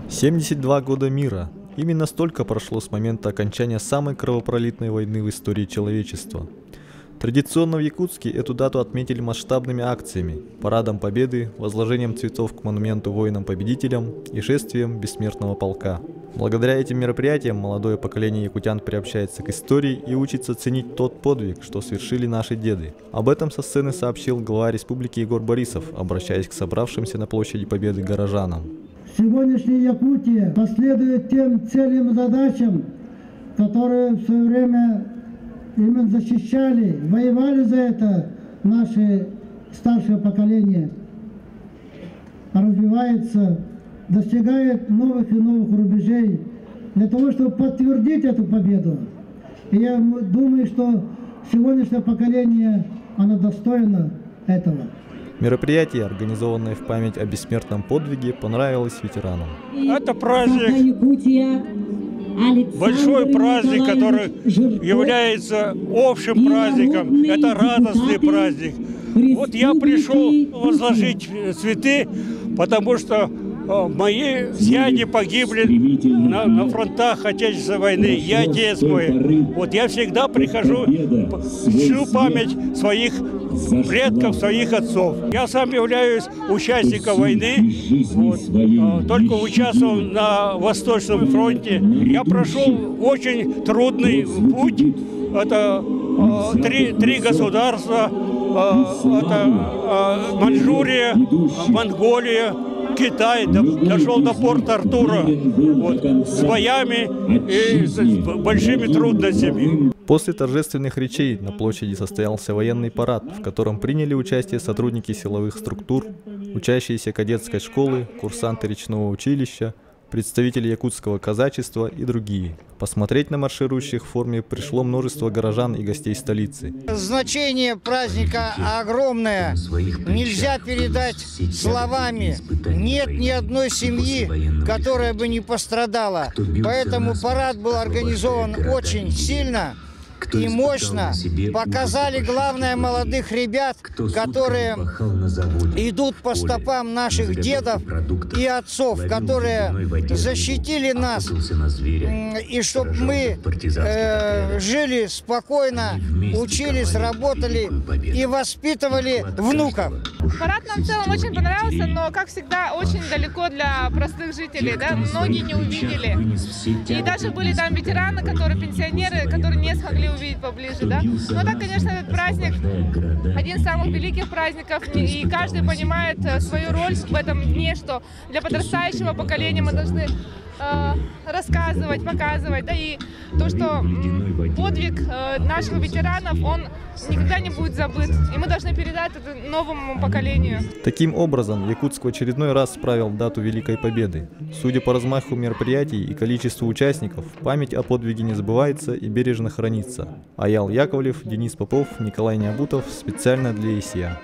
«72 года мира». Именно столько прошло с момента окончания самой кровопролитной войны в истории человечества. Традиционно в Якутске эту дату отметили масштабными акциями, парадом Победы, возложением цветов к монументу воинам-победителям и шествием Бессмертного полка. Благодаря этим мероприятиям молодое поколение якутян приобщается к истории и учится ценить тот подвиг, что совершили наши деды. Об этом со сцены сообщил глава республики Егор Борисов, обращаясь к собравшимся на площади Победы горожанам. Сегодняшняя Якутия последует тем целям и задачам, которые в свое время именно защищали, воевали за это наше старшее поколение. Развивается, достигает новых и новых рубежей для того, чтобы подтвердить эту победу. И я думаю, что сегодняшнее поколение, оно достойно этого. Мероприятие, организованное в память о бессмертном подвиге, понравилось ветеранам. Это праздник, большой праздник, который является общим праздником. Это радостный праздник. Вот я пришел возложить цветы, потому что мои дяди погибли на фронтах Отечественной войны. Я отец мой. Вот я всегда прихожу, чту память своих предков, своих отцов. Я сам являюсь участником войны, вот, только участвовал на Восточном фронте. Я прошел очень трудный путь. Это три государства, это Маньчжурия, Монголия, Китай, дошел до Порт-Артура, вот, с боями и с большими трудностями. После торжественных речей на площади состоялся военный парад, в котором приняли участие сотрудники силовых структур, учащиеся кадетской школы, курсанты речного училища, представители якутского казачества и другие. Посмотреть на марширующих в форме пришло множество горожан и гостей столицы. Значение праздника огромное, нельзя передать словами. Нет ни одной семьи, которая бы не пострадала. Поэтому парад был организован очень сильно и мощно. Показали, главное, молодых ребят, которые идут по стопам наших дедов и отцов, которые защитили нас, и чтобы мы жили спокойно, учились, работали и воспитывали внуков. Парад нам в целом очень понравился, но, как всегда, очень далеко для простых жителей, да? Многие не увидели. И даже были там ветераны, пенсионеры, которые не смогли увидеть поближе, да? Но так, конечно, этот праздник один из самых великих праздников, и каждый понимает свою роль в этом дне, что для подрастающего поколения мы должны рассказывать, показывать, да, и то, что подвиг наших ветеранов, он никогда не будет забыт, и мы должны передать это новому поколению. Таким образом, Якутск в очередной раз справил дату Великой Победы. Судя по размаху мероприятий и количеству участников, память о подвиге не забывается и бережно хранится. Аял Яковлев, Денис Попов, Николай Необутов специально для ИСИА.